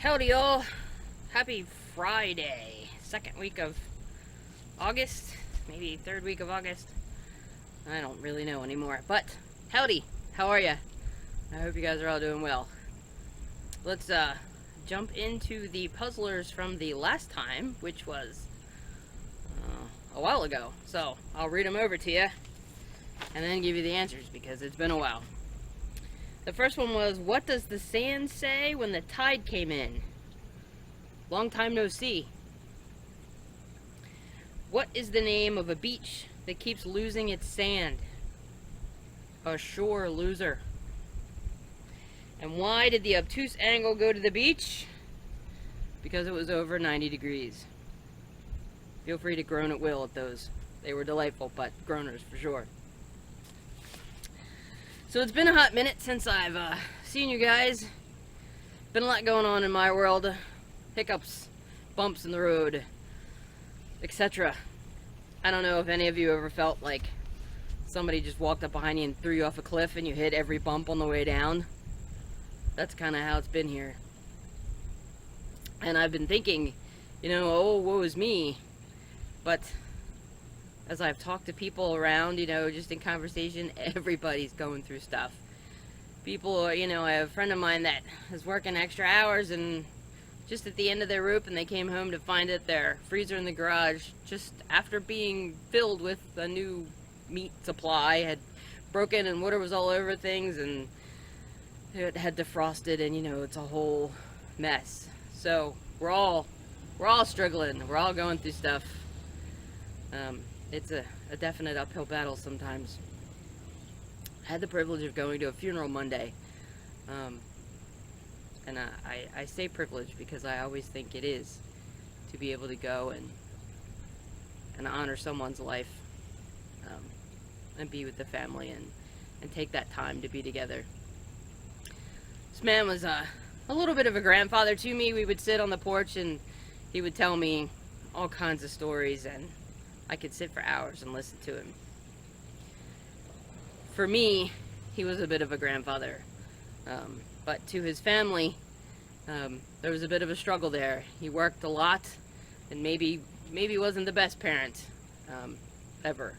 Howdy, y'all. Happy Friday. Second week of August. Maybe third week of August. I don't really know anymore. But, howdy. How are ya? I hope you guys are all doing well. Let's jump into the puzzlers from the last time, which was a while ago. So, I'll read them over to you and then give you the answers because it's been a while. The first one was, what does the sand say when the tide came in? Long time no see. What is the name of a beach that keeps losing its sand? A shore loser. And why did the obtuse angle go to the beach? Because it was over 90 degrees. Feel free to groan at will at those. They were delightful, but groaners for sure. So it's been a hot minute since I've seen you guys. Been a lot going on in my world. Hiccups, bumps in the road, etc. I don't know if any of you ever felt like somebody just walked up behind you and threw you off a cliff and you hit every bump on the way down. That's kind of how it's been here. And I've been thinking, oh, woe is me. But as I've talked to people around, just in conversation, everybody's going through stuff. People, I have a friend of mine that is working extra hours and just at the end of their rope, and they came home to find that their freezer in the garage, just after being filled with a new meat supply, had broken and water was all over things and it had defrosted, and it's a whole mess. So we're all struggling. We're all going through stuff. It's a definite uphill battle sometimes. I had the privilege of going to a funeral Monday. And I say privilege because I always think it is to be able to go and honor someone's life and be with the family and take that time to be together. This man was a little bit of a grandfather to me. We would sit on the porch and he would tell me all kinds of stories, and I could sit for hours and listen to him. For me, he was a bit of a grandfather. But to his family, there was a bit of a struggle there. He worked a lot and maybe wasn't the best parent ever.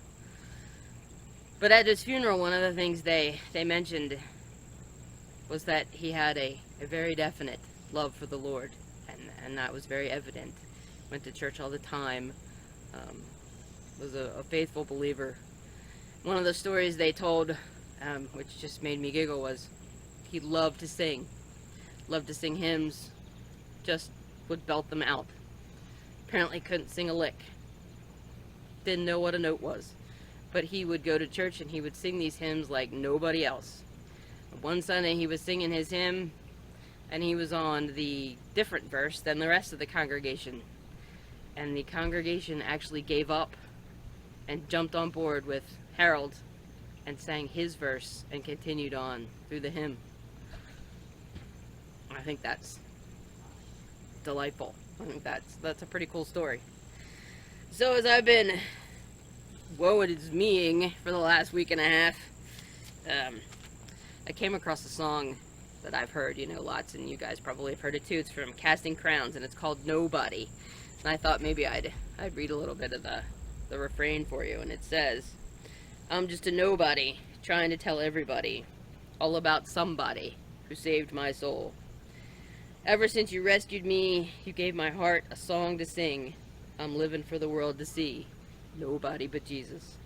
But at his funeral, one of the things they mentioned was that he had a very definite love for the Lord, and that was very evident. Went to church all the time, was a faithful believer. One of the stories they told, which just made me giggle, was he loved to sing hymns, just would belt them out. Apparently couldn't sing a lick, didn't know what a note was, but he would go to church and he would sing these hymns like nobody else. One Sunday he was singing his hymn and he was on the different verse than the rest of the congregation, and the congregation actually gave up and jumped on board with Harold and sang his verse and continued on through the hymn. I think that's delightful. I think that's a pretty cool story. So as I've been woe is meing for the last week and a half, I came across a song that I've heard, lots, and you guys probably have heard it too. It's from Casting Crowns, and it's called Nobody. And I thought maybe I'd read a little bit of the refrain for you, and it says, I'm just a nobody, trying to tell everybody all about somebody who saved my soul. Ever since you rescued me, you gave my heart a song to sing. I'm living for the world to see. Nobody but Jesus.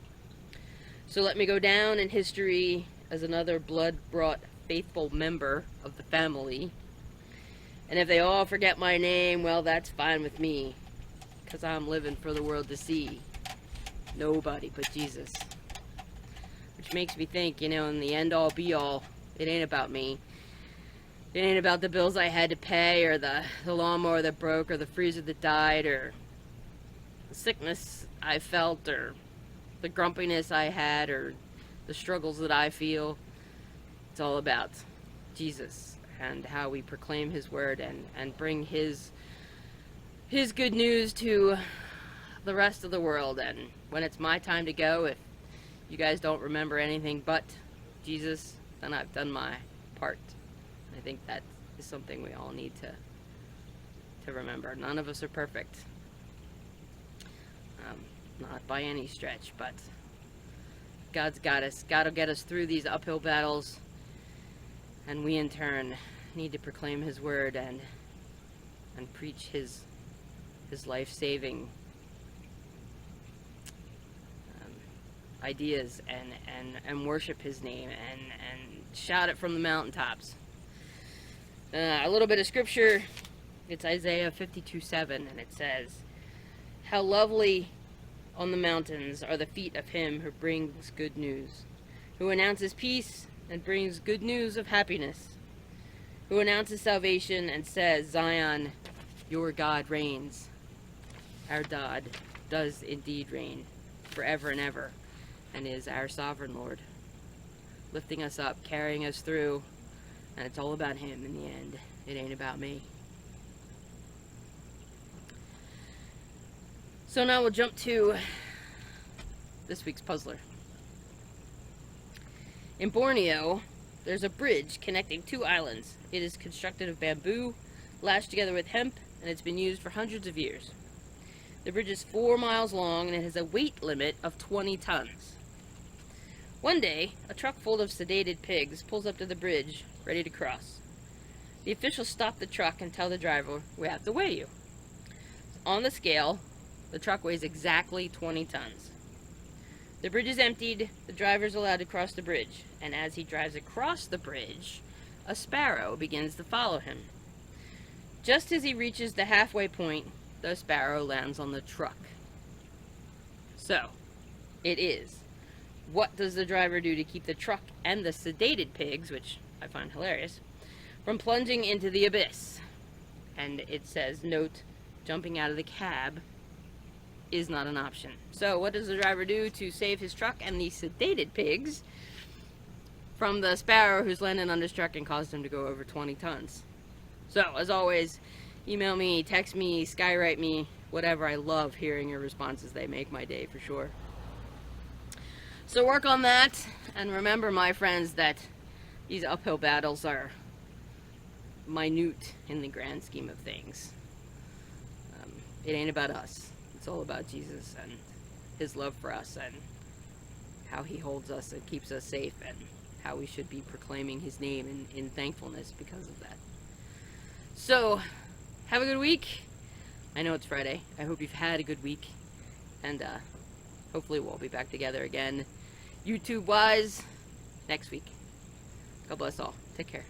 So let me go down in history as another blood-brought faithful member of the family. And if they all forget my name, well, that's fine with me, 'cause I'm living for the world to see. Nobody but Jesus. Which makes me think, in the end all be all, it ain't about me. It ain't about the bills I had to pay, or the lawnmower that broke, or the freezer that died, or the sickness I felt, or the grumpiness I had, or the struggles that I feel. It's all about Jesus and how we proclaim his word and bring his good news to the rest of the world. And when it's my time to go, if you guys don't remember anything but Jesus, then I've done my part. I think that is something we all need to remember. None of us are perfect. Not by any stretch, but God's got us. God will get us through these uphill battles, and we in turn need to proclaim His word and preach His life-saving ideas and worship His name and shout it from the mountaintops. A little bit of scripture. It's Isaiah 52:7, and it says, "How lovely on the mountains are the feet of him who brings good news, who announces peace and brings good news of happiness, who announces salvation and says, Zion, your God reigns." Our God does indeed reign forever and ever, and is our sovereign Lord, lifting us up, carrying us through, and it's all about Him in the end. It ain't about me. So now we'll jump to this week's puzzler. In Borneo, there's a bridge connecting two islands. It is constructed of bamboo, lashed together with hemp, and it's been used for hundreds of years. The bridge is 4 miles long, and it has a weight limit of 20 tons. One day, a truck full of sedated pigs pulls up to the bridge, ready to cross. The officials stop the truck and tell the driver, "We have to weigh you." On the scale, the truck weighs exactly 20 tons. The bridge is emptied, the driver is allowed to cross the bridge, and as he drives across the bridge, a sparrow begins to follow him. Just as he reaches the halfway point, the sparrow lands on the truck. So, it is, what does the driver do to keep the truck and the sedated pigs, which I find hilarious, from plunging into the abyss? And it says, note, jumping out of the cab is not an option. So what does the driver do to save his truck and the sedated pigs from the sparrow who's landed on his truck and caused him to go over 20 tons? So, as always, email me, text me, skywrite me, whatever. I love hearing your responses. They make my day for sure. So work on that, and remember, my friends, that these uphill battles are minute in the grand scheme of things. It ain't about us. It's all about Jesus and His love for us and how He holds us and keeps us safe and how we should be proclaiming His name in thankfulness because of that. So, have a good week. I know it's Friday. I hope you've had a good week. And hopefully we'll be back together again, YouTube-wise, next week. God bless all. Take care.